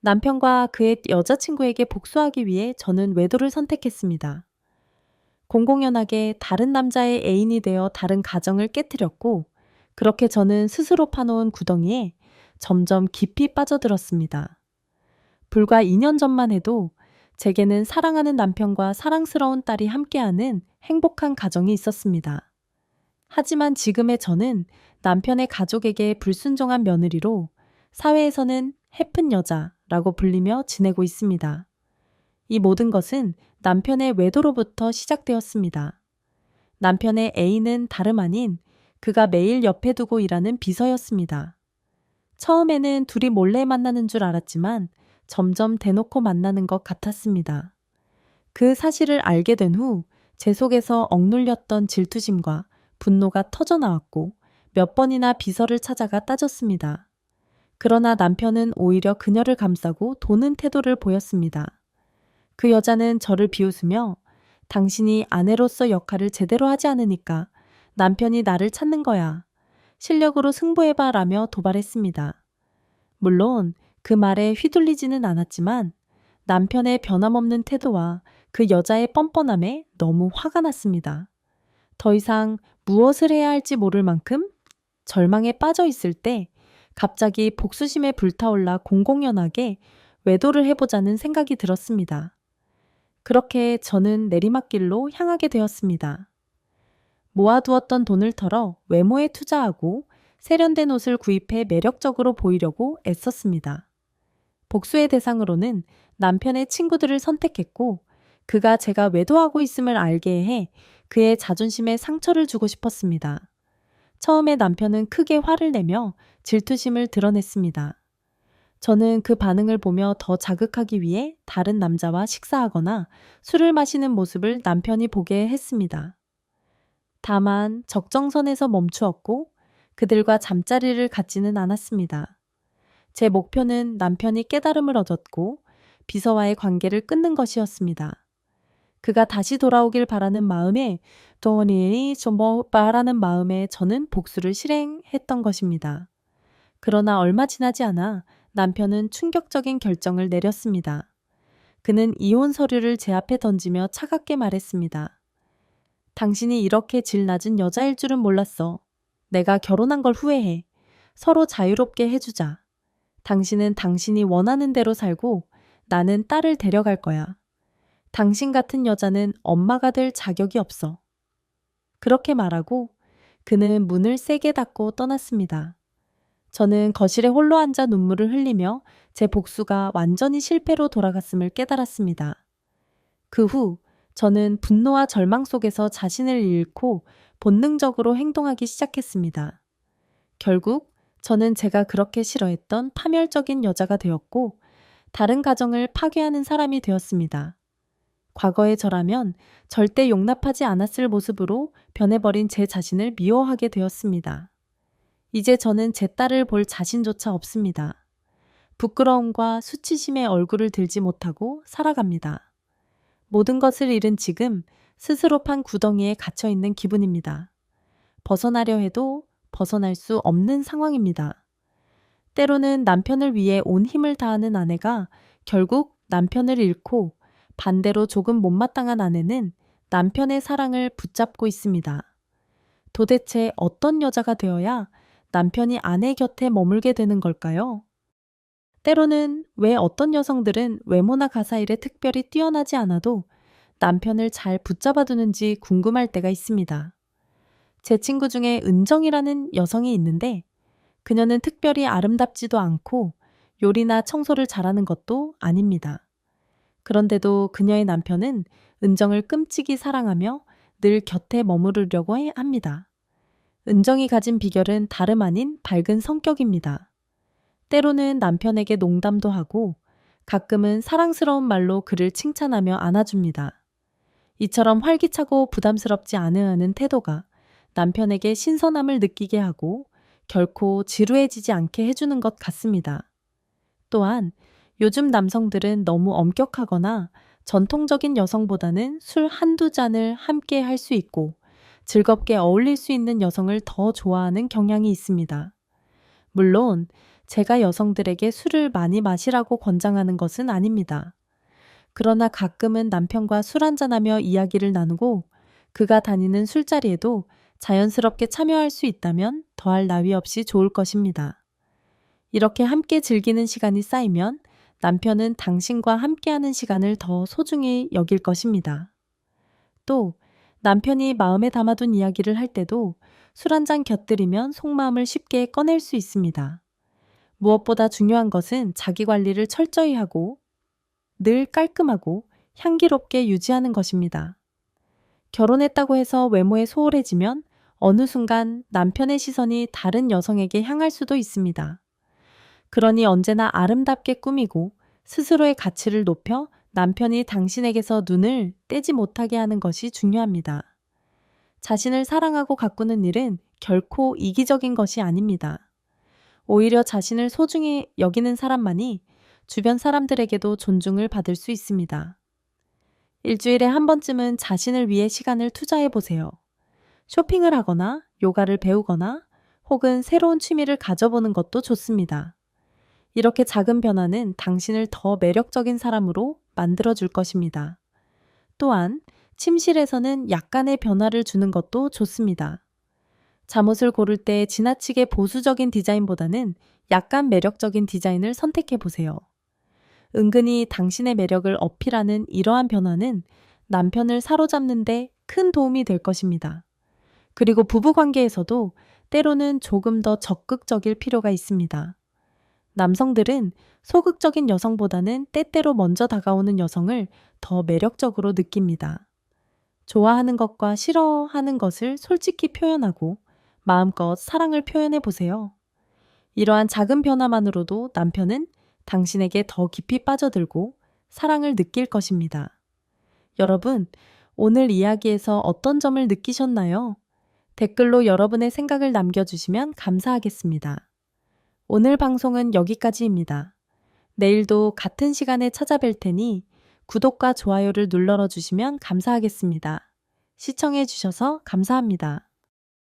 남편과 그의 여자친구에게 복수하기 위해 저는 외도를 선택했습니다. 공공연하게 다른 남자의 애인이 되어 다른 가정을 깨뜨렸고, 그렇게 저는 스스로 파놓은 구덩이에 점점 깊이 빠져들었습니다. 불과 2년 전만 해도 제게는 사랑하는 남편과 사랑스러운 딸이 함께하는 행복한 가정이 있었습니다. 하지만 지금의 저는 남편의 가족에게 불순종한 며느리로 사회에서는 해픈 여자라고 불리며 지내고 있습니다. 이 모든 것은 남편의 외도로부터 시작되었습니다. 남편의 애인은 다름 아닌 그가 매일 옆에 두고 일하는 비서였습니다. 처음에는 둘이 몰래 만나는 줄 알았지만 점점 대놓고 만나는 것 같았습니다. 그 사실을 알게 된 후 제 속에서 억눌렸던 질투심과 분노가 터져나왔고 몇 번이나 비서를 찾아가 따졌습니다. 그러나 남편은 오히려 그녀를 감싸고 도는 태도를 보였습니다. 그 여자는 저를 비웃으며 당신이 아내로서 역할을 제대로 하지 않으니까 남편이 나를 찾는 거야. 실력으로 승부해봐라며 도발했습니다. 물론 그 말에 휘둘리지는 않았지만 남편의 변함없는 태도와 그 여자의 뻔뻔함에 너무 화가 났습니다. 더 이상 무엇을 해야 할지 모를 만큼 절망에 빠져 있을 때 갑자기 복수심에 불타올라 공공연하게 외도를 해보자는 생각이 들었습니다. 그렇게 저는 내리막길로 향하게 되었습니다. 모아두었던 돈을 털어 외모에 투자하고 세련된 옷을 구입해 매력적으로 보이려고 애썼습니다. 복수의 대상으로는 남편의 친구들을 선택했고 그가 제가 외도하고 있음을 알게 해 그의 자존심에 상처를 주고 싶었습니다. 처음에 남편은 크게 화를 내며 질투심을 드러냈습니다. 저는 그 반응을 보며 더 자극하기 위해 다른 남자와 식사하거나 술을 마시는 모습을 남편이 보게 했습니다. 다만 적정선에서 멈추었고 그들과 잠자리를 갖지는 않았습니다. 제 목표는 남편이 깨달음을 얻었고 비서와의 관계를 끊는 것이었습니다. 그가 다시 돌아오길 바라는 마음에 돈이 좀 바라는 마음에 저는 복수를 실행했던 것입니다. 그러나 얼마 지나지 않아 남편은 충격적인 결정을 내렸습니다. 그는 이혼 서류를 제 앞에 던지며 차갑게 말했습니다. 당신이 이렇게 질 낮은 여자일 줄은 몰랐어. 내가 결혼한 걸 후회해. 서로 자유롭게 해주자. 당신은 당신이 원하는 대로 살고 나는 딸을 데려갈 거야. 당신 같은 여자는 엄마가 될 자격이 없어. 그렇게 말하고 그는 문을 세게 닫고 떠났습니다. 저는 거실에 홀로 앉아 눈물을 흘리며 제 복수가 완전히 실패로 돌아갔음을 깨달았습니다. 그 후 저는 분노와 절망 속에서 자신을 잃고 본능적으로 행동하기 시작했습니다. 결국 저는 제가 그렇게 싫어했던 파멸적인 여자가 되었고 다른 가정을 파괴하는 사람이 되었습니다. 과거의 저라면 절대 용납하지 않았을 모습으로 변해버린 제 자신을 미워하게 되었습니다. 이제 저는 제 딸을 볼 자신조차 없습니다. 부끄러움과 수치심에 얼굴을 들지 못하고 살아갑니다. 모든 것을 잃은 지금 스스로 판 구덩이에 갇혀 있는 기분입니다. 벗어나려 해도 벗어날 수 없는 상황입니다. 때로는 남편을 위해 온 힘을 다하는 아내가 결국 남편을 잃고 반대로 조금 못마땅한 아내는 남편의 사랑을 붙잡고 있습니다. 도대체 어떤 여자가 되어야 남편이 아내 곁에 머물게 되는 걸까요? 때로는 왜 어떤 여성들은 외모나 가사일에 특별히 뛰어나지 않아도 남편을 잘 붙잡아두는지 궁금할 때가 있습니다. 제 친구 중에 은정이라는 여성이 있는데 그녀는 특별히 아름답지도 않고 요리나 청소를 잘하는 것도 아닙니다. 그런데도 그녀의 남편은 은정을 끔찍이 사랑하며 늘 곁에 머무르려고 합니다. 은정이 가진 비결은 다름 아닌 밝은 성격입니다. 때로는 남편에게 농담도 하고 가끔은 사랑스러운 말로 그를 칭찬하며 안아줍니다. 이처럼 활기차고 부담스럽지 않은 태도가 남편에게 신선함을 느끼게 하고 결코 지루해지지 않게 해주는 것 같습니다. 또한 요즘 남성들은 너무 엄격하거나 전통적인 여성보다는 술 한두 잔을 함께 할 수 있고 즐겁게 어울릴 수 있는 여성을 더 좋아하는 경향이 있습니다. 물론 제가 여성들에게 술을 많이 마시라고 권장하는 것은 아닙니다. 그러나 가끔은 남편과 술 한잔하며 이야기를 나누고 그가 다니는 술자리에도 자연스럽게 참여할 수 있다면 더할 나위 없이 좋을 것입니다. 이렇게 함께 즐기는 시간이 쌓이면 남편은 당신과 함께하는 시간을 더 소중히 여길 것입니다. 또 남편이 마음에 담아둔 이야기를 할 때도 술 한 잔 곁들이면 속마음을 쉽게 꺼낼 수 있습니다. 무엇보다 중요한 것은 자기 관리를 철저히 하고 늘 깔끔하고 향기롭게 유지하는 것입니다. 결혼했다고 해서 외모에 소홀해지면 어느 순간 남편의 시선이 다른 여성에게 향할 수도 있습니다. 그러니 언제나 아름답게 꾸미고 스스로의 가치를 높여 남편이 당신에게서 눈을 떼지 못하게 하는 것이 중요합니다. 자신을 사랑하고 가꾸는 일은 결코 이기적인 것이 아닙니다. 오히려 자신을 소중히 여기는 사람만이 주변 사람들에게도 존중을 받을 수 있습니다. 일주일에 한 번쯤은 자신을 위해 시간을 투자해 보세요. 쇼핑을 하거나 요가를 배우거나 혹은 새로운 취미를 가져보는 것도 좋습니다. 이렇게 작은 변화는 당신을 더 매력적인 사람으로 만들어줄 것입니다. 또한 침실에서는 약간의 변화를 주는 것도 좋습니다. 잠옷을 고를 때 지나치게 보수적인 디자인보다는 약간 매력적인 디자인을 선택해 보세요. 은근히 당신의 매력을 어필하는 이러한 변화는 남편을 사로잡는 데 큰 도움이 될 것입니다. 그리고 부부 관계에서도 때로는 조금 더 적극적일 필요가 있습니다. 남성들은 소극적인 여성보다는 때때로 먼저 다가오는 여성을 더 매력적으로 느낍니다. 좋아하는 것과 싫어하는 것을 솔직히 표현하고 마음껏 사랑을 표현해 보세요. 이러한 작은 변화만으로도 남편은 당신에게 더 깊이 빠져들고 사랑을 느낄 것입니다. 여러분, 오늘 이야기에서 어떤 점을 느끼셨나요? 댓글로 여러분의 생각을 남겨주시면 감사하겠습니다. 오늘 방송은 여기까지입니다. 내일도 같은 시간에 찾아뵐 테니 구독과 좋아요를 눌러 주시면 감사하겠습니다. 시청해 주셔서 감사합니다.